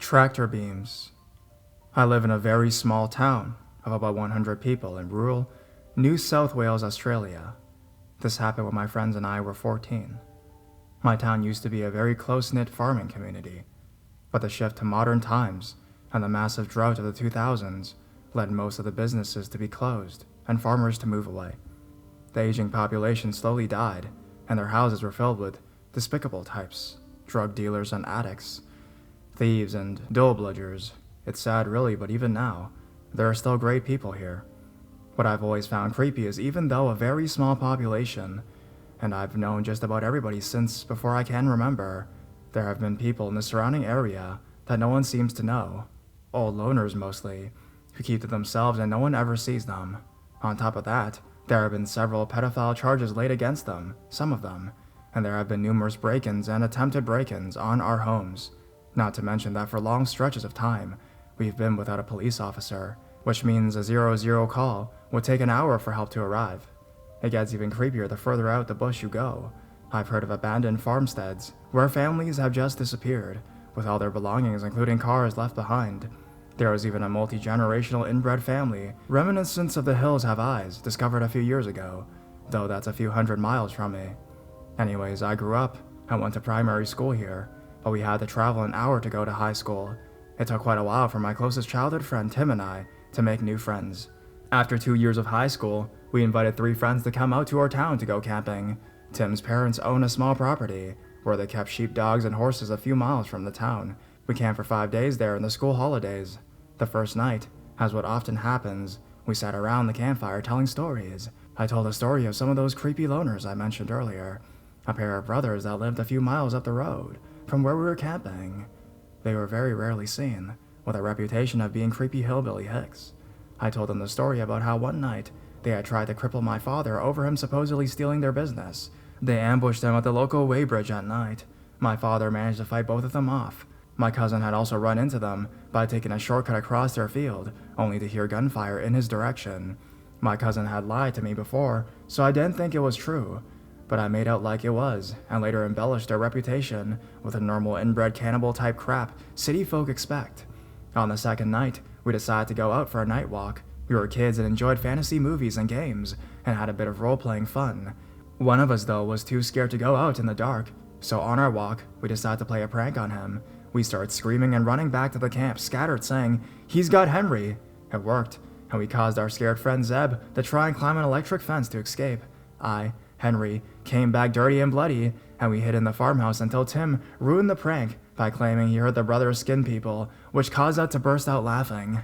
Tractor beams. I live in a very small town of about 100 people in rural New South Wales, Australia. This happened when my friends and I were 14. My town used to be a very close-knit farming community, but the shift to modern times and the massive drought of the 2000s led most of the businesses to be closed and farmers to move away. The aging population slowly died, and their houses were filled with despicable types, drug dealers and addicts, thieves and dull-bludgers. It's sad really, but even now, there are still great people here. What I've always found creepy is even though a very small population, and I've known just about everybody since before I can remember, there have been people in the surrounding area that no one seems to know, old loners mostly, who keep to themselves and no one ever sees them. On top of that, there have been several pedophile charges laid against them, some of them, and there have been numerous break-ins and attempted break-ins on our homes. Not to mention that for long stretches of time, we've been without a police officer, which means a 0-0 call would take an hour for help to arrive. It gets even creepier the further out the bush you go. I've heard of abandoned farmsteads where families have just disappeared, with all their belongings including cars left behind. There was even a multi-generational inbred family, reminiscent of the Hills Have Eyes, discovered a few years ago, though that's a few hundred miles from me. Anyways, I grew up and went to primary school here, but we had to travel an hour to go to high school. It took quite a while for my closest childhood friend Tim and I to make new friends. After 2 years of high school, we invited 3 friends to come out to our town to go camping. Tim's parents own a small property where they kept sheep, dogs, and horses a few miles from the town. We camped for 5 days there in the school holidays. The first night, as what often happens, we sat around the campfire telling stories. I told a story of some of those creepy loners I mentioned earlier, a pair of brothers that lived a few miles up the road from where we were camping. They were very rarely seen, with a reputation of being creepy hillbilly hicks. I told them the story about how one night they had tried to cripple my father over him supposedly stealing their business. They ambushed him at the local weighbridge at night. My father managed to fight both of them off. My cousin had also run into them by taking a shortcut across their field, only to hear gunfire in his direction. My cousin had lied to me before, so I didn't think it was true, but I made out like it was, and later embellished their reputation with the normal inbred cannibal type crap city folk expect. On the second night, we decided to go out for a night walk. We were kids and enjoyed fantasy movies and games, and had a bit of role-playing fun. One of us, though, was too scared to go out in the dark, so on our walk, we decided to play a prank on him. We started screaming and running back to the camp, scattered, saying, "He's got Henry!" It worked, and we caused our scared friend Zeb to try and climb an electric fence to escape. Henry, came back dirty and bloody, and we hid in the farmhouse until Tim ruined the prank by claiming he heard the brothers skin people, which caused us to burst out laughing.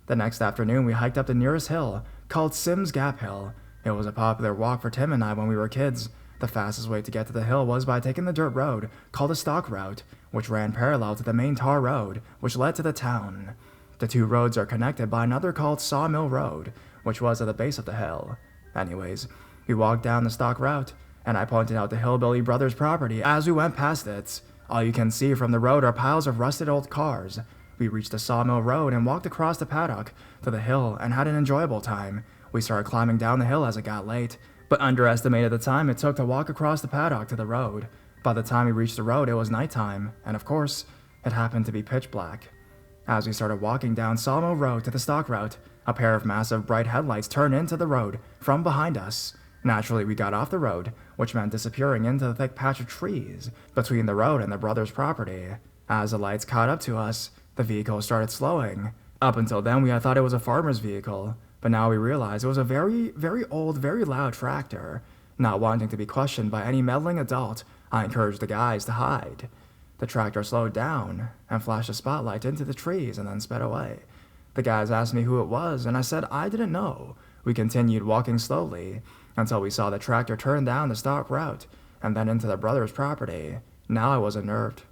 The next afternoon, we hiked up the nearest hill, called Sims Gap Hill. It was a popular walk for Tim and I when we were kids. The fastest way to get to the hill was by taking the dirt road, called the Stock Route, which ran parallel to the main tar road, which led to the town. The two roads are connected by another called Sawmill Road, which was at the base of the hill. Anyways, we walked down the Stock Route, and I pointed out the Hillbilly Brothers property as we went past it. All you can see from the road are piles of rusted old cars. We reached the Sawmill Road and walked across the paddock to the hill and had an enjoyable time. We started climbing down the hill as it got late, but underestimated the time it took to walk across the paddock to the road. By the time we reached the road, it was nighttime, and of course, it happened to be pitch black. As we started walking down Sawmill Road to the Stock Route, a pair of massive bright headlights turned into the road from behind us. Naturally, we got off the road, which meant disappearing into the thick patch of trees between the road and the brothers' property. As the lights caught up to us, the vehicle started slowing. Up until then, we had thought it was a farmer's vehicle, but now we realized it was a very, very old, very loud tractor. Not wanting to be questioned by any meddling adult, I encouraged the guys to hide. The tractor slowed down and flashed a spotlight into the trees and then sped away. The guys asked me who it was, and I said I didn't know. We continued walking slowly until we saw the tractor turn down the Stock Route and then into the brothers' property. Now I was unnerved.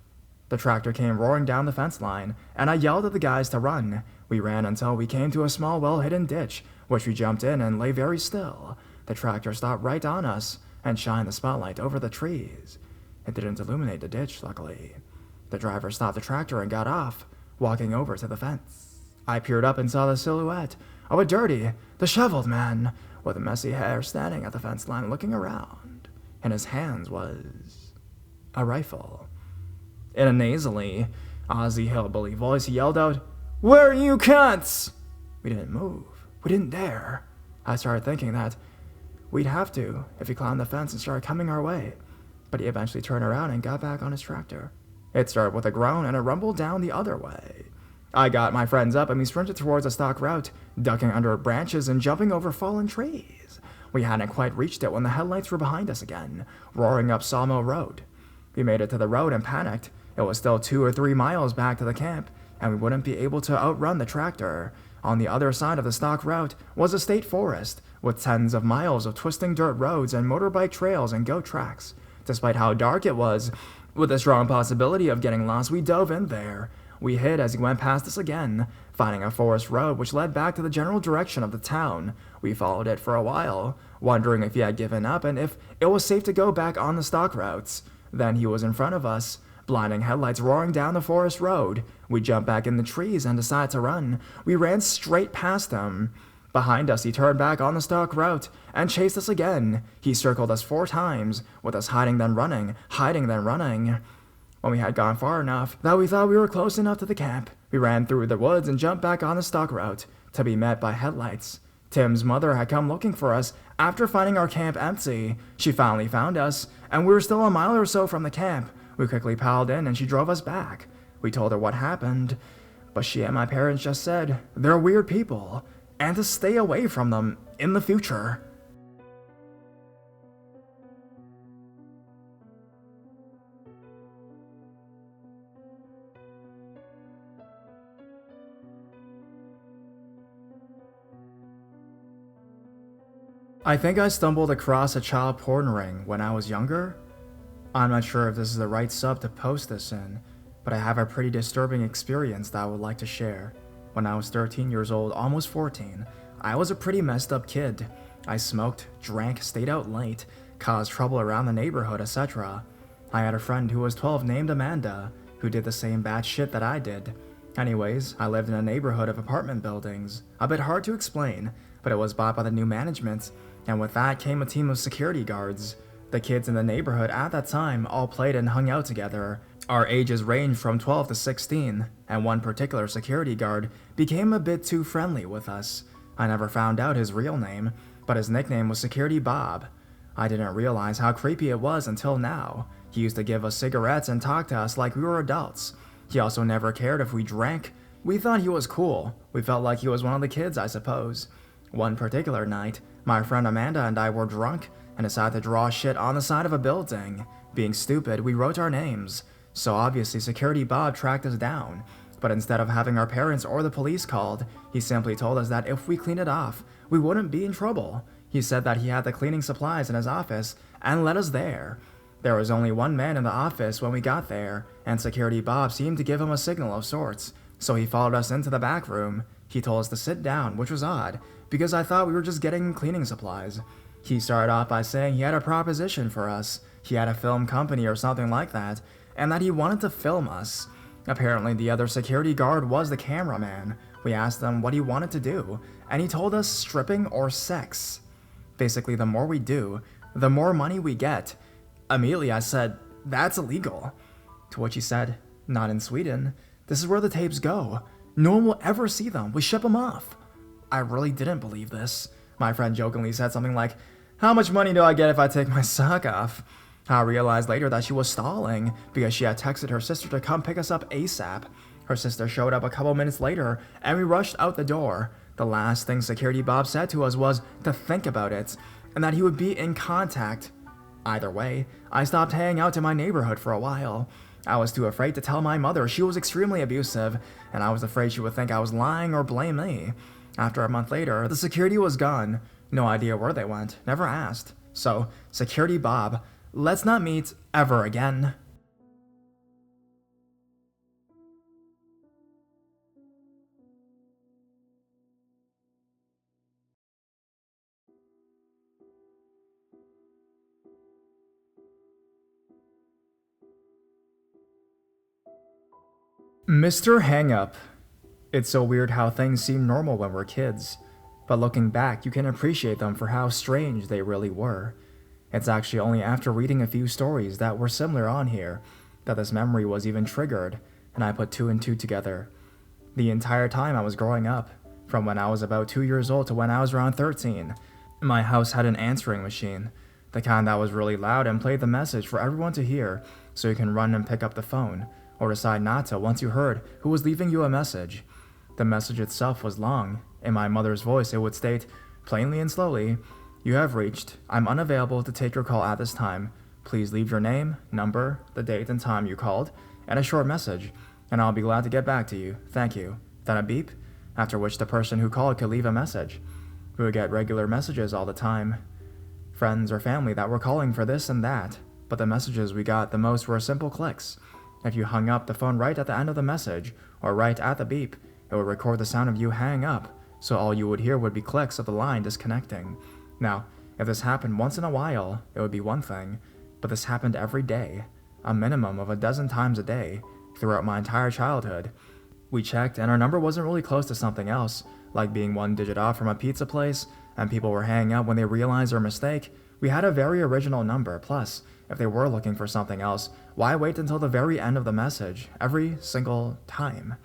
The tractor came roaring down the fence line, and I yelled at the guys to run. We ran until we came to a small, well-hidden ditch, which we jumped in and lay very still. The tractor stopped right on us and shined the spotlight over the trees. It didn't illuminate the ditch, luckily. The driver stopped the tractor and got off, walking over to the fence. I peered up and saw the silhouette of a dirty, disheveled man with messy hair standing at the fence line looking around. In his hands was a rifle. In a nasally, Ozzy hillbilly voice yelled out, "Where are you cunts?" We didn't move. We didn't dare. I started thinking that we'd have to if he climbed the fence and started coming our way. But he eventually turned around and got back on his tractor. It started with a groan and it rumbled down the other way. I got my friends up and we sprinted towards a stock route, ducking under branches and jumping over fallen trees. We hadn't quite reached it when the headlights were behind us again, roaring up Sawmill Road. We made it to the road and panicked. It was still 2 or 3 miles back to the camp, and we wouldn't be able to outrun the tractor. On the other side of the stock route was a state forest, with tens of miles of twisting dirt roads and motorbike trails and goat tracks. Despite how dark it was, with a strong possibility of getting lost, we dove in there. We hid as he went past us again, finding a forest road which led back to the general direction of the town. We followed it for a while, wondering if he had given up and if it was safe to go back on the stock routes. Then he was in front of us, blinding headlights roaring down the forest road. We jumped back in the trees and decided to run. We ran straight past him. Behind us, he turned back on the stock route and chased us again. He circled us 4 times, with us hiding then running, hiding then running. When we had gone far enough that we thought we were close enough to the camp, we ran through the woods and jumped back on the stock route, to be met by headlights. Tim's mother had come looking for us after finding our camp empty. She finally found us, and we were still a mile or so from the camp. We quickly piled in and she drove us back. We told her what happened, but she and my parents just said, "They're weird people, and to stay away from them in the future." I think I stumbled across a child porn ring when I was younger. I'm not sure if this is the right sub to post this in, but I have a pretty disturbing experience that I would like to share. When I was 13 years old, almost 14, I was a pretty messed up kid. I smoked, drank, stayed out late, caused trouble around the neighborhood, etc. I had a friend who was 12 named Amanda, who did the same bad shit that I did. Anyways, I lived in a neighborhood of apartment buildings. A bit hard to explain, but it was bought by the new management, and with that came a team of security guards. The kids in the neighborhood at that time all played and hung out together. Our ages ranged from 12 to 16, and one particular security guard became a bit too friendly with us. I never found out his real name, but his nickname was Security Bob. I didn't realize how creepy it was until now. He used to give us cigarettes and talk to us like we were adults. He also never cared if we drank. We thought he was cool. We felt like he was one of the kids, I suppose. One particular night, my friend Amanda and I were drunk and decided to draw shit on the side of a building. Being stupid, we wrote our names. So obviously Security Bob tracked us down. But instead of having our parents or the police called, he simply told us that if we cleaned it off, we wouldn't be in trouble. He said that he had the cleaning supplies in his office and led us there. There was only one man in the office when we got there, and Security Bob seemed to give him a signal of sorts. So he followed us into the back room. He told us to sit down, which was odd, because I thought we were just getting cleaning supplies. He started off by saying he had a proposition for us. He had a film company or something like that, and that he wanted to film us. Apparently the other security guard was the cameraman. We asked him what he wanted to do, and he told us stripping or sex. Basically, the more we do, the more money we get. Immediately I said, "That's illegal." To which he said, "Not in Sweden. This is where the tapes go. No one will ever see them. We ship them off." I really didn't believe this. My friend jokingly said something like, "How much money do I get if I take my sock off?" I realized later that she was stalling because she had texted her sister to come pick us up ASAP. Her sister showed up a couple minutes later and we rushed out the door. The last thing Security Bob said to us was to think about it and that he would be in contact. Either way, I stopped hanging out in my neighborhood for a while. I was too afraid to tell my mother. She was extremely abusive, and I was afraid she would think I was lying or blame me. After a month later, the security was gone. No idea where they went, never asked. So, Security Bob, let's not meet ever again. Mr. Hangup. It's so weird how things seem normal when we're kids, but looking back, you can appreciate them for how strange they really were. It's actually only after reading a few stories that were similar on here that this memory was even triggered. and I put two and two together. The entire time I was growing up, from when I was about 2 years old to when I was around 13, my house had an answering machine, the kind that was really loud and played the message for everyone to hear, so you can run and pick up the phone, or decide not to once you heard who was leaving you a message. The message itself was long. In my mother's voice, it would state, plainly and slowly, "You have reached. I'm unavailable to take your call at this time. Please leave your name, number, the date and time you called, and a short message, and I'll be glad to get back to you. Thank you." Then a beep, after which the person who called could leave a message. We would get regular messages all the time. Friends or family that were calling for this and that, but the messages we got the most were simple clicks. If you hung up the phone right at the end of the message, or right at the beep, it would record the sound of you hanging up, so all you would hear would be clicks of the line disconnecting. Now, if this happened once in a while, it would be one thing, but this happened every day, a minimum of 12 times a day, throughout my entire childhood. We checked, and our number wasn't really close to something else, like being one digit off from a pizza place, and people were hanging up when they realized their mistake. We had a very original number, plus, if they were looking for something else, why wait until the very end of the message, every single time?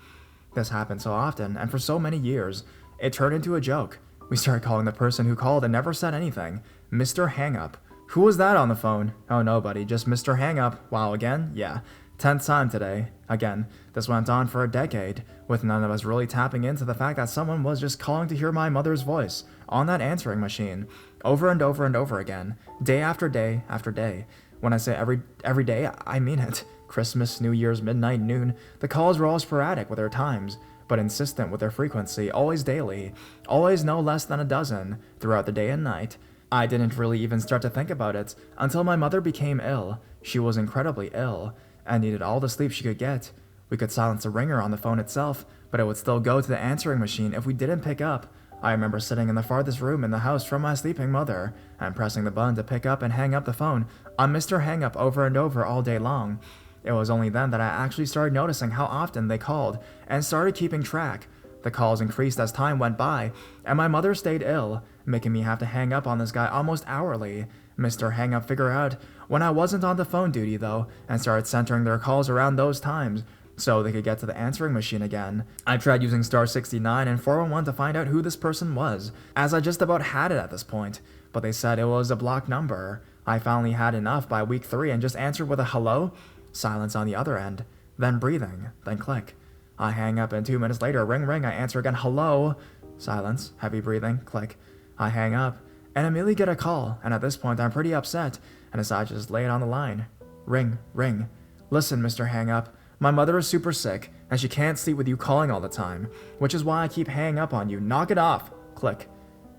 This happened so often, and for so many years, it turned into a joke. We started calling the person who called and never said anything Mr. Hangup. Who was that on the phone? Oh, nobody, just Mr. Hangup. Wow, again? Yeah. 10th time today. Again, this went on for a decade, with none of us really tapping into the fact that someone was just calling to hear my mother's voice on that answering machine, over and over and over again, day after day after day. When I say every day, I mean it. Christmas, New Year's, midnight, noon, the calls were all sporadic with their times, but insistent with their frequency, always daily, always no less than a dozen, throughout the day and night. I didn't really even start to think about it until my mother became ill. She was incredibly ill, and needed all the sleep she could get. We could silence the ringer on the phone itself, but it would still go to the answering machine if we didn't pick up. I remember sitting in the farthest room in the house from my sleeping mother, and pressing the button to pick up and hang up the phone on Mr. Hangup over and over all day long. It was only then that I actually started noticing how often they called, and started keeping track. The calls increased as time went by, and my mother stayed ill, making me have to hang up on this guy almost hourly. Mr. Hangup figured out when I wasn't on the phone duty though, and started centering their calls around those times, so they could get to the answering machine again. I tried using star 69 and 411 to find out who this person was, as I just about had it at this point, but they said it was a blocked number. I finally had enough by week 3 and just answered with a hello, silence on the other end, then breathing, then click. I hang up and 2 minutes later, ring ring, I answer again, hello, silence, heavy breathing, click. I hang up, and immediately get a call, and at this point I'm pretty upset, and decide to just lay it on the line. Ring, ring. Listen, Mr. Hangup, my mother is super sick, and she can't sleep with you calling all the time, which is why I keep hanging up on you. Knock it off. Click.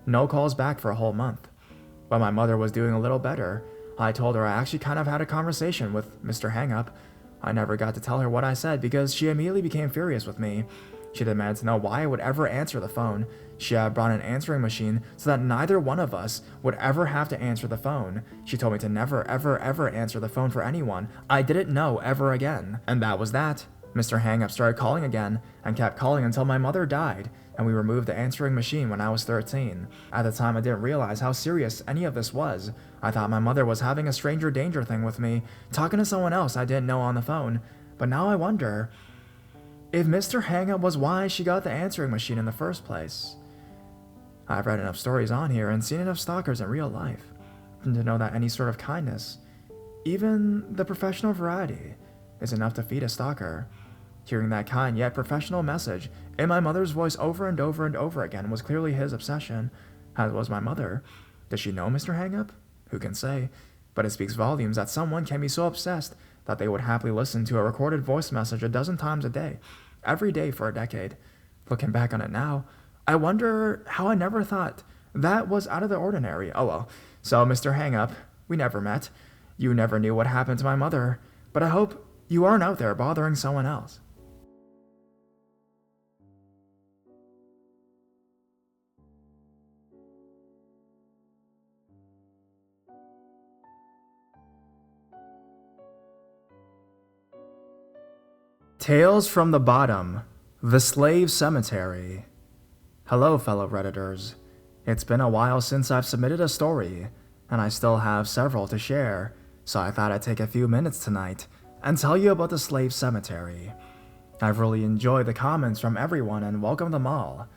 No calls back for a whole month. But my mother was doing a little better. I told her I actually kind of had a conversation with Mr. Hangup. I never got to tell her what I said because she immediately became furious with me. She demanded to know why I would ever answer the phone. She had brought an answering machine so that neither one of us would ever have to answer the phone. She told me to never, ever, ever answer the phone for anyone I didn't know ever again. And that was that. Mr. Hangup started calling again and kept calling until my mother died, and we removed the answering machine when I was 13. At the time, I didn't realize how serious any of this was. I thought my mother was having a stranger danger thing with me, talking to someone else I didn't know on the phone. But now I wonder if Mr. Hangup was why she got the answering machine in the first place. I've read enough stories on here and seen enough stalkers in real life to know that any sort of kindness, even the professional variety, is enough to feed a stalker. Hearing that kind yet professional message in my mother's voice over and over and over again was clearly his obsession, as was my mother. Does she know Mr. Hangup? Who can say? But it speaks volumes that someone can be so obsessed that they would happily listen to a recorded voice message 12 times a day, every day for a decade. Looking back on it now, I wonder how I never thought that was out of the ordinary. Oh well. So, Mr. Hangup, we never met. You never knew what happened to my mother, but I hope you aren't out there bothering someone else. Tales from the Bottom, The Slave Cemetery. Hello, fellow Redditors. It's been a while since I've submitted a story, and I still have several to share, so I thought I'd take a few minutes tonight and tell you about the Slave Cemetery. I've really enjoyed the comments from everyone and welcomed them all.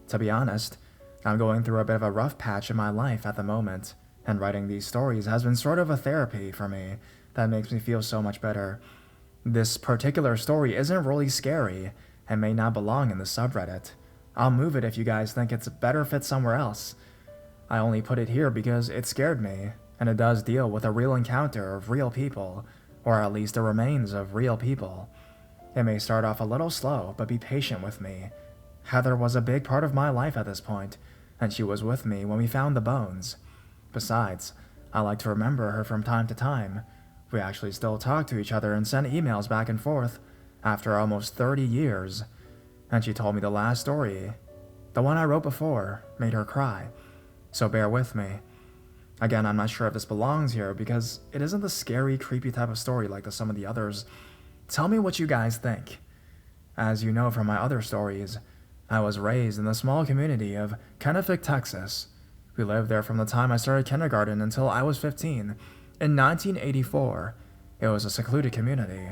To be honest, I'm going through a bit of a rough patch in my life at the moment, and writing these stories has been sort of a therapy for me that makes me feel so much better. This particular story isn't really scary and may not belong in the subreddit. I'll move it if you guys think it's better fit somewhere else. I only put it here because it scared me, and it does deal with a real encounter of real people, or at least the remains of real people. It may start off a little slow, but be patient with me. Heather was a big part of my life at this point, and she was with me when we found the bones. Besides, I like to remember her from time to time. We actually still talk to each other and send emails back and forth, after almost 30 years. And she told me the last story, the one I wrote before, made her cry. So bear with me. Again, I'm not sure if this belongs here because it isn't the scary, creepy type of story like some of the others. Tell me what you guys think. As you know from my other stories, I was raised in the small community of Kennefic, Texas. We lived there from the time I started kindergarten until I was 15. In 1984, it was a secluded community,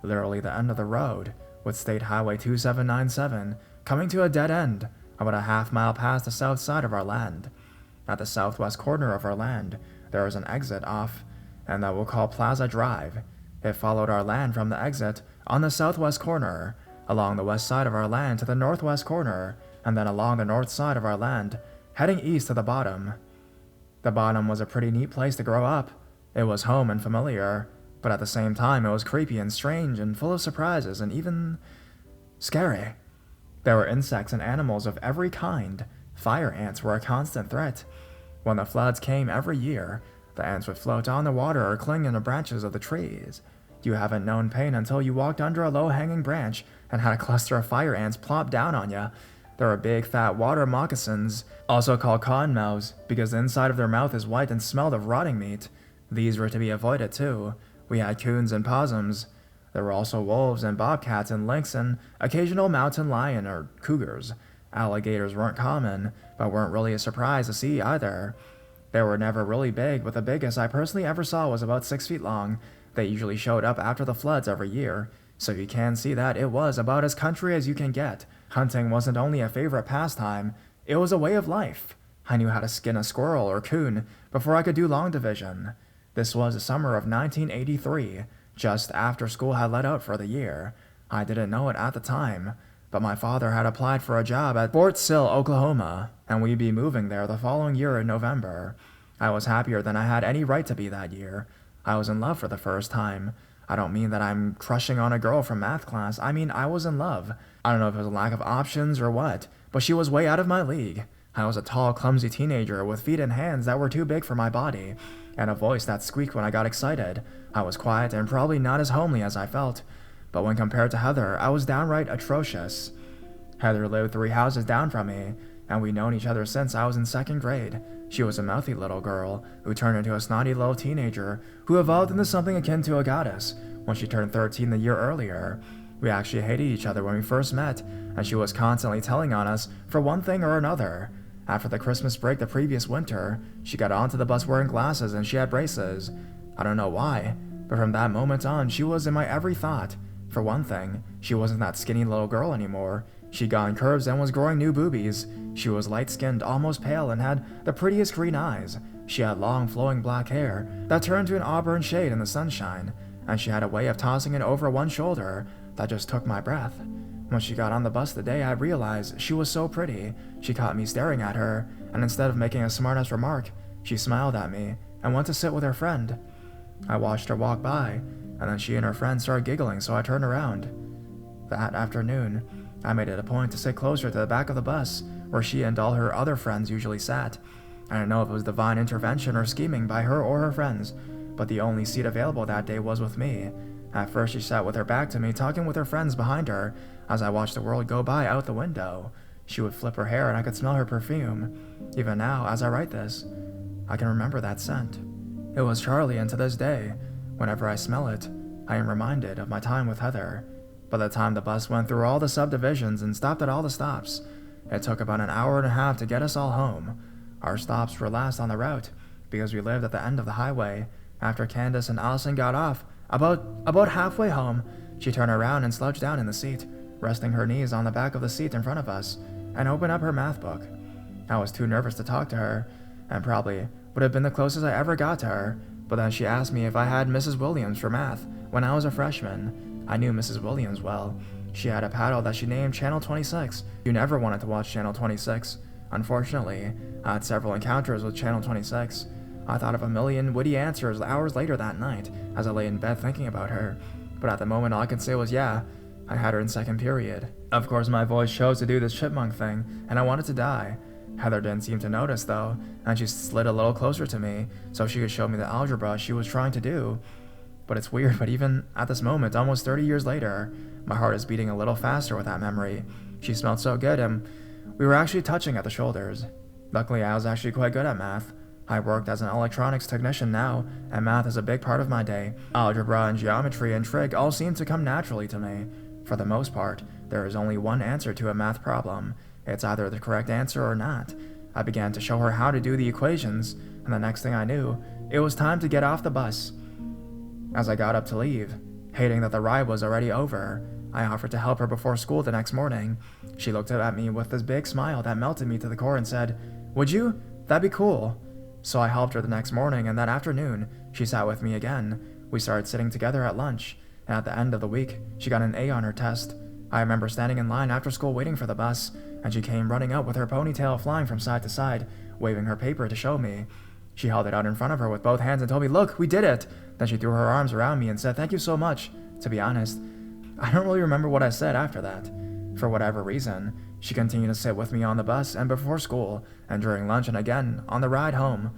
literally the end of the road, with State Highway 2797 coming to a dead end about a half-mile past the south side of our land. At the southwest corner of our land, there was an exit off, and that we'll call Plaza Drive. It followed our land from the exit on the southwest corner, along the west side of our land to the northwest corner, and then along the north side of our land, heading east to the bottom. The bottom was a pretty neat place to grow up. It was home and familiar, but at the same time it was creepy and strange and full of surprises and even scary. There were insects and animals of every kind. Fire ants were a constant threat. When the floods came every year, the ants would float on the water or cling in the branches of the trees. You haven't known pain until you walked under a low-hanging branch and had a cluster of fire ants plop down on you. There were big fat water moccasins, also called cottonmouths, because the inside of their mouth is white and smelled of rotting meat. These were to be avoided too. We had coons and possums. There were also wolves and bobcats and lynx and occasional mountain lion or cougars. Alligators weren't common, but weren't really a surprise to see either. They were never really big, but the biggest I personally ever saw was about 6 feet long. They usually showed up after the floods every year, so you can see that it was about as country as you can get. Hunting wasn't only a favorite pastime, it was a way of life. I knew how to skin a squirrel or coon before I could do long division. This was the summer of 1983, just after school had let out for the year. I didn't know it at the time, but my father had applied for a job at Fort Sill, Oklahoma, and we'd be moving there the following year in November. I was happier than I had any right to be that year. I was in love for the first time. I don't mean that I'm crushing on a girl from math class. I mean I was in love. I don't know if it was a lack of options or what, but she was way out of my league. I was a tall, clumsy teenager with feet and hands that were too big for my body, and a voice that squeaked when I got excited. I was quiet and probably not as homely as I felt, but when compared to Heather, I was downright atrocious. Heather lived 3 houses down from me, and we'd known each other since I was in 2nd grade. She was a mouthy little girl who turned into a snotty little teenager who evolved into something akin to a goddess when she turned 13 the year earlier. We actually hated each other when we first met, and she was constantly telling on us for one thing or another. After the Christmas break the previous winter, she got onto the bus wearing glasses and she had braces. I don't know why, but from that moment on, she was in my every thought. For one thing, she wasn't that skinny little girl anymore. She'd gone curves and was growing new boobies. She was light-skinned, almost pale, and had the prettiest green eyes. She had long, flowing black hair that turned to an auburn shade in the sunshine, and she had a way of tossing it over one shoulder that just took my breath. When she got on the bus the day I realized she was so pretty, she caught me staring at her, and instead of making a smartass remark, she smiled at me and went to sit with her friend. I watched her walk by, and then she and her friend started giggling, so I turned around. That afternoon, I made it a point to sit closer to the back of the bus, where she and all her other friends usually sat. I don't know if it was divine intervention or scheming by her or her friends, but the only seat available that day was with me. At first she sat with her back to me, talking with her friends behind her, as I watched the world go by out the window. She would flip her hair and I could smell her perfume. Even now, as I write this, I can remember that scent. It was Charlie, and to this day, whenever I smell it, I am reminded of my time with Heather. By the time the bus went through all the subdivisions and stopped at all the stops, it took about an hour and a half to get us all home. Our stops were last on the route, because we lived at the end of the highway. After Candace and Allison got off, about halfway home, She turned around and slouched down in the seat, resting her knees on the back of the seat in front of us, and opened up her math book. I was too nervous to talk to her, and probably would have been the closest I ever got to her, but then she asked me if I had Mrs. Williams for math when I was a freshman. I knew Mrs. Williams well. She had a paddle that she named Channel 26. You never wanted to watch Channel 26. Unfortunately, I had several encounters with Channel 26. I thought of a million witty answers hours later that night as I lay in bed thinking about her, but at the moment all I could say was yeah, I had her in second period. Of course my voice chose to do this chipmunk thing, and I wanted to die. Heather didn't seem to notice though, and she slid a little closer to me so she could show me the algebra she was trying to do. But it's weird, but even at this moment, almost 30 years later, my heart is beating a little faster with that memory. She smelled so good, and we were actually touching at the shoulders. Luckily, I was actually quite good at math. I worked as an electronics technician now, and math is a big part of my day. Algebra and geometry and trig all seem to come naturally to me. For the most part, there is only one answer to a math problem. It's either the correct answer or not. I began to show her how to do the equations, and the next thing I knew, it was time to get off the bus. As I got up to leave, hating that the ride was already over, I offered to help her before school the next morning. She looked up at me with this big smile that melted me to the core and said, "Would you? That'd be cool." So I helped her the next morning, and that afternoon, she sat with me again. We started sitting together at lunch, and at the end of the week, she got an A on her test. I remember standing in line after school waiting for the bus, and she came running up with her ponytail flying from side to side, waving her paper to show me. She held it out in front of her with both hands and told me, "Look, we did it!" Then she threw her arms around me and said, "Thank you so much." To be honest, I don't really remember what I said after that. For whatever reason, she continued to sit with me on the bus and before school, and during lunch and again on the ride home.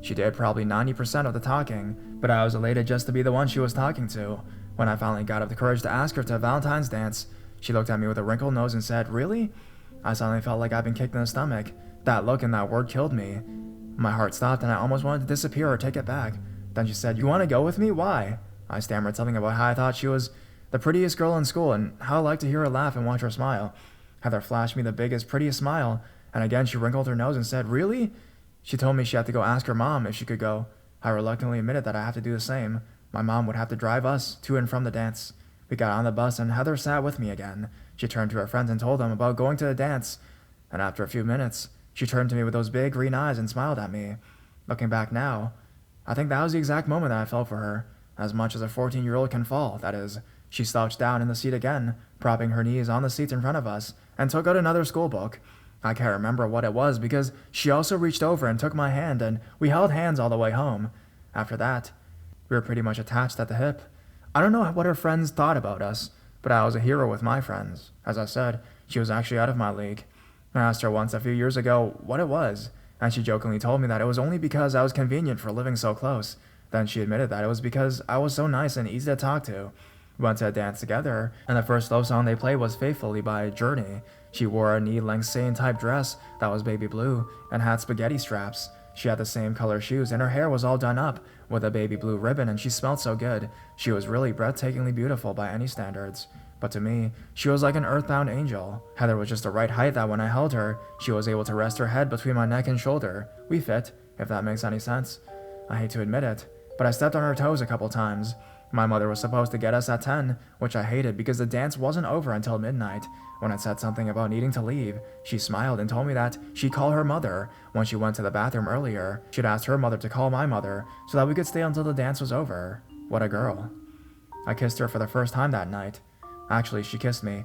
She did probably 90% of the talking, but I was elated just to be the one she was talking to. When I finally got up the courage to ask her to a Valentine's dance, she looked at me with a wrinkled nose and said, "Really?" I suddenly felt like I'd been kicked in the stomach. That look and that word killed me. My heart stopped and I almost wanted to disappear or take it back. Then she said, "You want to go with me? Why?" I stammered something about how I thought she was the prettiest girl in school and how I liked to hear her laugh and watch her smile. Heather flashed me the biggest, prettiest smile, and again she wrinkled her nose and said, "Really?" She told me she had to go ask her mom if she could go. I reluctantly admitted that I have to do the same. My mom would have to drive us to and from the dance. We got on the bus and Heather sat with me again. She turned to her friends and told them about going to the dance, and after a few minutes, she turned to me with those big green eyes and smiled at me. Looking back now, I think that was the exact moment that I felt for her, as much as a 14-year-old can fall, that is. She slouched down in the seat again, propping her knees on the seats in front of us, and took out another school book. I can't remember what it was because she also reached over and took my hand, and we held hands all the way home. After that, we were pretty much attached at the hip. I don't know what her friends thought about us, but I was a hero with my friends. As I said, she was actually out of my league. I asked her once a few years ago what it was, and she jokingly told me that it was only because I was convenient for living so close. Then she admitted that it was because I was so nice and easy to talk to. We went to a dance together, and the first slow song they played was Faithfully by Journey. She wore a knee-length Sane-type dress that was baby blue and had spaghetti straps. She had the same color shoes, and her hair was all done up with a baby blue ribbon, and she smelled so good. She was really breathtakingly beautiful by any standards. But to me, she was like an earthbound angel. Heather was just the right height that when I held her, she was able to rest her head between my neck and shoulder. We fit, if that makes any sense. I hate to admit it, but I stepped on her toes a couple times. My mother was supposed to get us at 10, which I hated because the dance wasn't over until midnight. When I said something about needing to leave, she smiled and told me that she'd call her mother. When she went to the bathroom earlier, she'd asked her mother to call my mother so that we could stay until the dance was over. What a girl. I kissed her for the first time that night. Actually, she kissed me,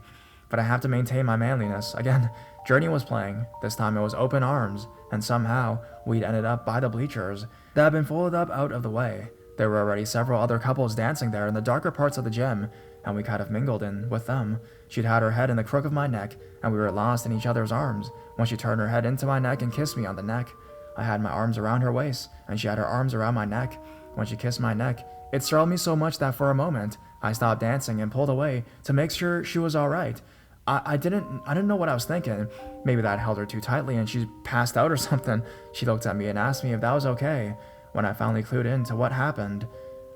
but I have to maintain my manliness. Again, Journey was playing. This time it was Open Arms, and somehow we'd ended up by the bleachers that had been folded up out of the way. There were already several other couples dancing there in the darker parts of the gym, and we kind of mingled in with them. She'd had her head in the crook of my neck, and we were lost in each other's arms when she turned her head into my neck and kissed me on the neck. I had my arms around her waist, and she had her arms around my neck. When she kissed my neck, it startled me so much that for a moment, I stopped dancing and pulled away to make sure she was alright. I didn't know what I was thinking. Maybe that held her too tightly and she passed out or something. She looked at me and asked me if that was okay. When I finally clued in to what happened,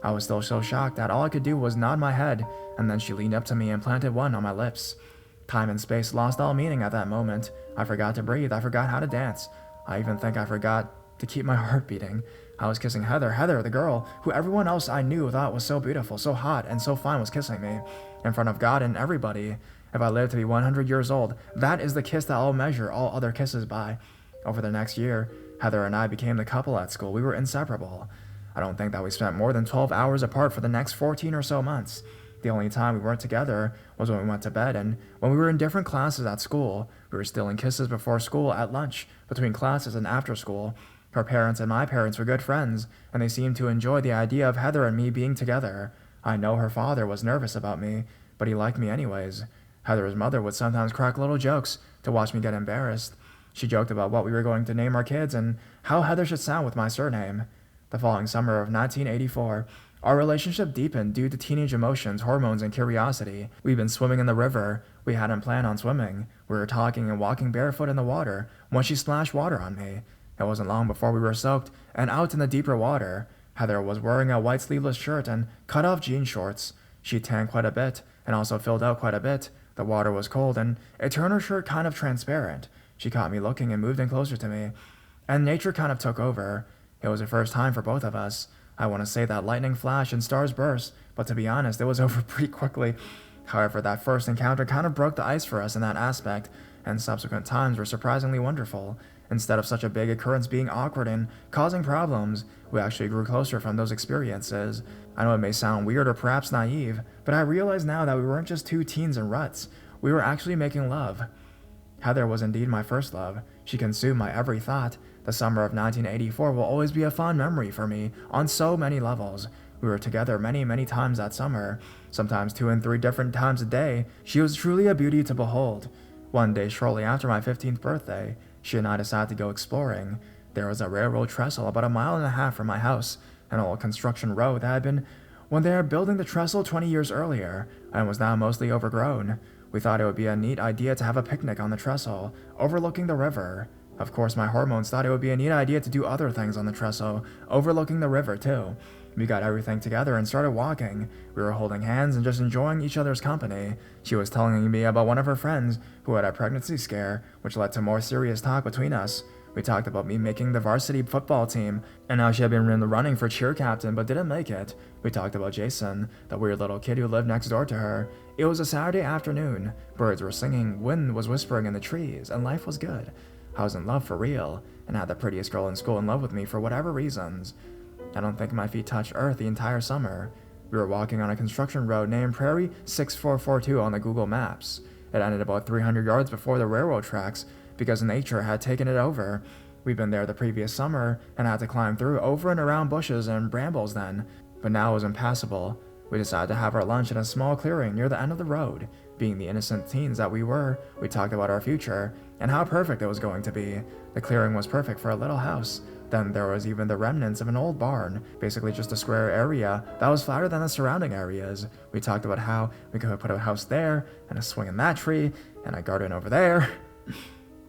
I was still so shocked that all I could do was nod my head, and then she leaned up to me and planted one on my lips. Time and space lost all meaning at that moment. I forgot to breathe. I forgot how to dance. I even think I forgot to keep my heart beating. I was kissing Heather, the girl who everyone else I knew thought was so beautiful, so hot, and so fine was kissing me. in front of God and everybody. If I live to be 100 years old, that is the kiss that I'll measure all other kisses by. Over the next year, Heather and I became the couple at school. We were inseparable. I don't think that we spent more than 12 hours apart for the next 14 or so months. The only time we weren't together was when we went to bed, and when we were in different classes at school. We were stealing kisses before school, at lunch, between classes, and after school. Her parents and my parents were good friends, and they seemed to enjoy the idea of Heather and me being together. I know her father was nervous about me, but he liked me anyways. Heather's mother would sometimes crack little jokes to watch me get embarrassed. She joked about what we were going to name our kids and how Heather should sound with my surname. The following summer of 1984, our relationship deepened due to teenage emotions, hormones, and curiosity. We'd been swimming in the river. We hadn't planned on swimming. We were talking and walking barefoot in the water when she splashed water on me. It wasn't long before we were soaked and out in the deeper water. Heather was wearing a white sleeveless shirt and cut-off jean shorts. She tanned quite a bit and also filled out quite a bit. The water was cold and it turned her shirt kind of transparent. She caught me looking and moved in closer to me. And nature kind of took over. It was the first time for both of us. I want to say that lightning flashed and stars burst, but to be honest, it was over pretty quickly. However, that first encounter kind of broke the ice for us in that aspect, and subsequent times were surprisingly wonderful. Instead of such a big occurrence being awkward and causing problems, we actually grew closer from those experiences. I know it may sound weird or perhaps naive, but I realize now that we weren't just two teens in ruts. We were actually making love. Heather was indeed my first love. She consumed my every thought. The summer of 1984 will always be a fond memory for me on so many levels. We were together many, many times that summer, sometimes 2 and 3 different times a day. She was truly a beauty to behold. One day, shortly after my 15th birthday, she and I decided to go exploring. There was a railroad trestle about 1.5 miles from my house, an old construction road that had been when they were building the trestle 20 years earlier and was now mostly overgrown. We thought it would be a neat idea to have a picnic on the trestle, overlooking the river. Of course, my hormones thought it would be a neat idea to do other things on the trestle, overlooking the river too. We got everything together and started walking. We were holding hands and just enjoying each other's company. She was telling me about one of her friends who had a pregnancy scare, which led to more serious talk between us. We talked about me making the varsity football team, and how she had been in the running for cheer captain but didn't make it. We talked about Jason, the weird little kid who lived next door to her. It was a Saturday afternoon. Birds were singing, wind was whispering in the trees, and life was good. I was in love for real, and had the prettiest girl in school in love with me for whatever reasons. I don't think my feet touched earth the entire summer. We were walking on a construction road named Prairie 6442 on the Google Maps. It ended about 300 yards before the railroad tracks, because nature had taken it over. We'd been there the previous summer and had to climb through over and around bushes and brambles then, but now it was impassable. We decided to have our lunch in a small clearing near the end of the road. Being the innocent teens that we were, we talked about our future and how perfect it was going to be. The clearing was perfect for a little house. Then there was even the remnants of an old barn, basically just a square area that was flatter than the surrounding areas. We talked about how we could put a house there, and a swing in that tree, and a garden over there.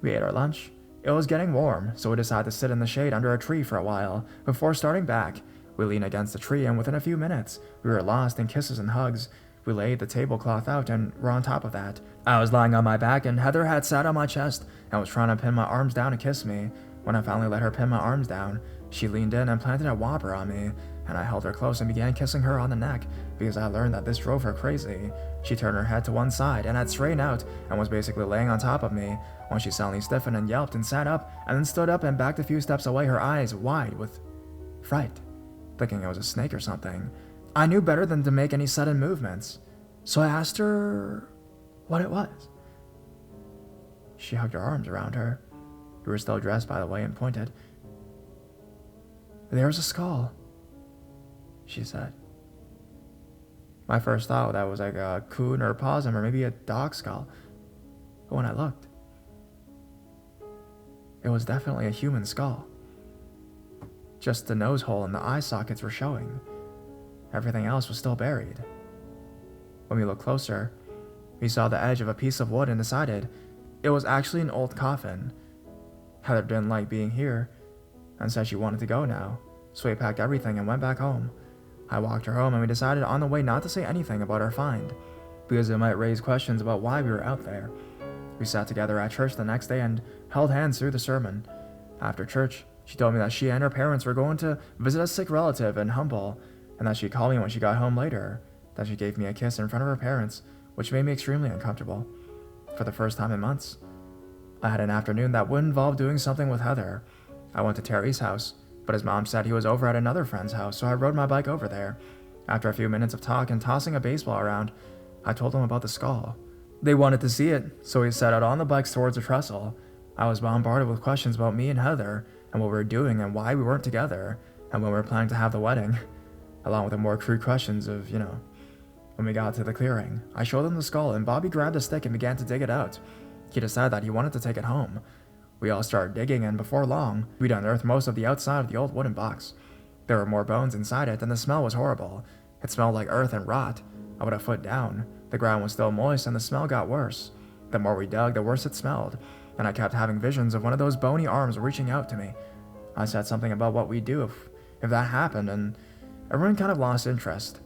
We ate our lunch. It was getting warm, so we decided to sit in the shade under a tree for a while before starting back. We leaned against the tree, and within a few minutes, we were lost in kisses and hugs. We laid the tablecloth out and were on top of that. I was lying on my back, and Heather had sat on my chest and was trying to pin my arms down to kiss me. When I finally let her pin my arms down, she leaned in and planted a whopper on me, and I held her close and began kissing her on the neck because I learned that this drove her crazy. She turned her head to one side and had straightened out and was basically laying on top of me when she suddenly stiffened and yelped and sat up and then stood up and backed a few steps away, her eyes wide with fright, thinking it was a snake or something. I knew better than to make any sudden movements, so I asked her what it was. She hugged her arms around her. We were still dressed, by the way, and pointed. "There's a skull," she said. My first thought that was like a coon or a possum or maybe a dog skull. But when I looked, it was definitely a human skull. Just the nose hole and the eye sockets were showing. Everything else was still buried. When we looked closer, we saw the edge of a piece of wood and decided it was actually an old coffin. Heather didn't like being here and said she wanted to go now, so we packed everything and went back home. I walked her home and we decided on the way not to say anything about our find, because it might raise questions about why we were out there. We sat together at church the next day and held hands through the sermon. After church, she told me that she and her parents were going to visit a sick relative in Humble, and that she'd call me when she got home later. Then she gave me a kiss in front of her parents, which made me extremely uncomfortable. For the first time in months, I had an afternoon that would involve doing something with Heather. I went to Terry's house, but his mom said he was over at another friend's house, so I rode my bike over there. After a few minutes of talk and tossing a baseball around, I told them about the skull. They wanted to see it, so we set out on the bikes towards the trestle. I was bombarded with questions about me and Heather, and what we were doing and why we weren't together, and when we were planning to have the wedding, along with the more crude questions of, When we got to the clearing, I showed them the skull, and Bobby grabbed a stick and began to dig it out. He decided that he wanted to take it home. We all started digging, and before long, we'd unearthed most of the outside of the old wooden box. There were more bones inside it, and the smell was horrible. It smelled like earth and rot. About a foot down, the ground was still moist, and the smell got worse. The more we dug, the worse it smelled, and I kept having visions of one of those bony arms reaching out to me. I said something about what we'd do if that happened, and everyone kind of lost interest.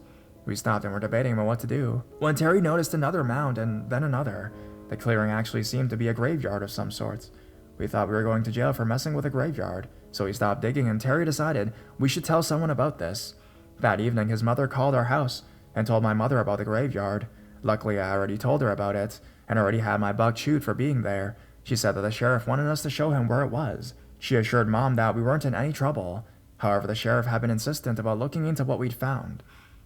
We stopped and were debating about what to do, when Terry noticed another mound, and then another. The clearing actually seemed to be a graveyard of some sorts. We thought we were going to jail for messing with a graveyard, so we stopped digging, and Terry decided we should tell someone about this. That evening, his mother called our house and told my mother about the graveyard. Luckily, I already told her about it, and already had my buck chewed for being there. She said that the sheriff wanted us to show him where it was. She assured Mom that we weren't in any trouble. However, the sheriff had been insistent about looking into what we'd found.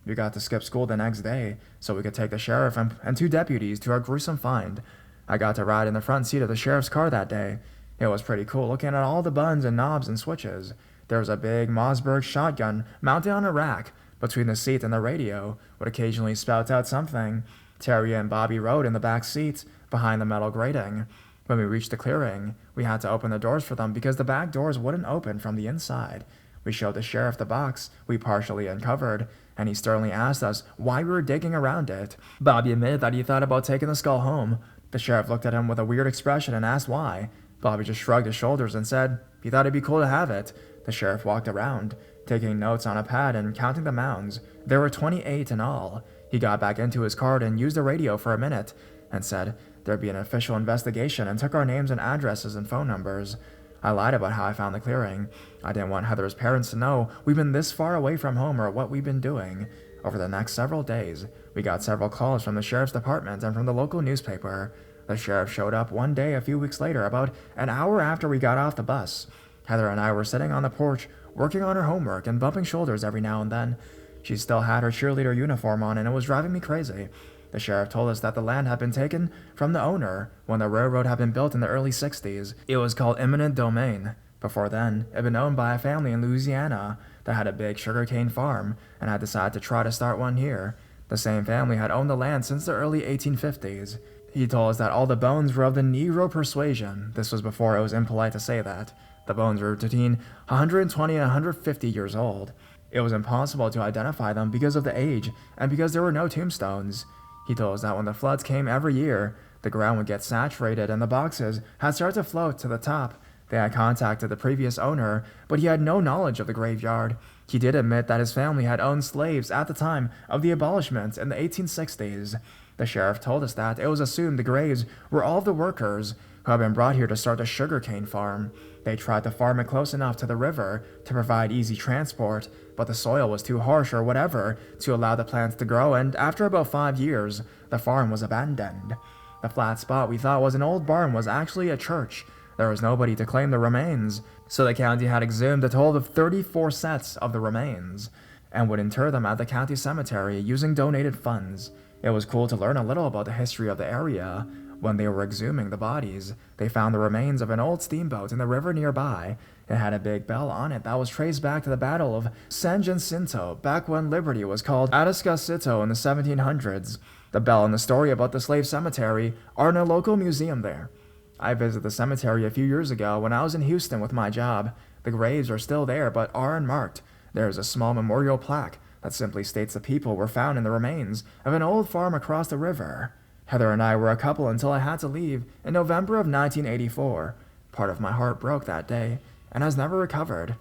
We got to skip school the next day, so we could take the sheriff and 2 deputies to our gruesome find. I got to ride in the front seat of the sheriff's car that day. It was pretty cool looking at all the buttons and knobs and switches. There was a big Mossberg shotgun mounted on a rack between the seat and the radio, would occasionally spout out something. Terry and Bobby rode in the back seats, behind the metal grating. When we reached the clearing, we had to open the doors for them because the back doors wouldn't open from the inside. We showed the sheriff the box we partially uncovered, and he sternly asked us why we were digging around it. Bobby admitted that he thought about taking the skull home. The sheriff looked at him with a weird expression and asked why. Bobby just shrugged his shoulders and said he thought it'd be cool to have it. The sheriff walked around, taking notes on a pad and counting the mounds. There were 28 in all. He got back into his car and used the radio for a minute, and said there'd be an official investigation, and took our names and addresses and phone numbers. I lied about how I found the clearing. I didn't want Heather's parents to know we've been this far away from home or what we've been doing. Over the next several days, we got several calls from the sheriff's department and from the local newspaper. The sheriff showed up one day a few weeks later, about an hour after we got off the bus. Heather and I were sitting on the porch, working on her homework and bumping shoulders every now and then. She still had her cheerleader uniform on, and it was driving me crazy. The sheriff told us that the land had been taken from the owner when the railroad had been built in the early 60s. It was called eminent domain. Before then, it had been owned by a family in Louisiana that had a big sugarcane farm and had decided to try to start one here. The same family had owned the land since the early 1850s. He told us that all the bones were of the Negro persuasion. This was before it was impolite to say that. The bones were between 120 and 150 years old. It was impossible to identify them because of the age and because there were no tombstones. He told us that when the floods came every year, the ground would get saturated and the boxes had started to float to the top. They had contacted the previous owner, but he had no knowledge of the graveyard. He did admit that his family had owned slaves at the time of the abolishment in the 1860s. The sheriff told us that it was assumed the graves were all of the workers who had been brought here to start a sugarcane farm. They tried to farm it close enough to the river to provide easy transport, but the soil was too harsh or whatever to allow the plants to grow, and after about 5 years, the farm was abandoned. The flat spot we thought was an old barn was actually a church. There was nobody to claim the remains, so the county had exhumed a total of 34 sets of the remains, and would inter them at the county cemetery using donated funds. It was cool to learn a little about the history of the area. When they were exhuming the bodies, they found the remains of an old steamboat in the river nearby. It had a big bell on it that was traced back to the Battle of San Jacinto, back when Liberty was called Atascocito in the 1700s. The bell and the story about the slave cemetery are in a local museum there. I visited the cemetery a few years ago when I was in Houston with my job. The graves are still there, but are unmarked. There is a small memorial plaque that simply states the people were found in the remains of an old farm across the river. Heather and I were a couple until I had to leave in November of 1984. Part of my heart broke that day, and has never recovered.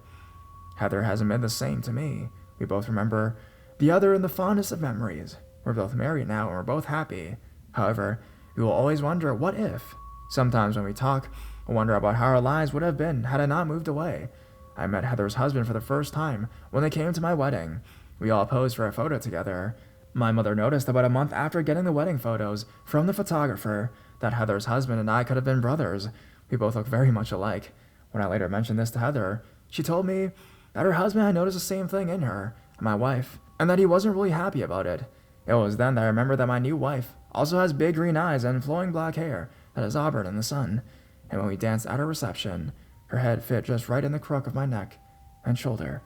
Heather hasn't been the same to me. We both remember the other in the fondest of memories. We're both married now, and we're both happy. However, we will always wonder, what if? Sometimes when we talk, we wonder about how our lives would have been had I not moved away. I met Heather's husband for the first time when they came to my wedding. We all posed for a photo together. My mother noticed about a month after getting the wedding photos from the photographer that Heather's husband and I could have been brothers. We both look very much alike. When I later mentioned this to Heather, she told me that her husband had noticed the same thing in her, and my wife, and that he wasn't really happy about it. It was then that I remembered that my new wife also has big green eyes and flowing black hair that is auburn in the sun, and when we danced at our reception, her head fit just right in the crook of my neck and shoulder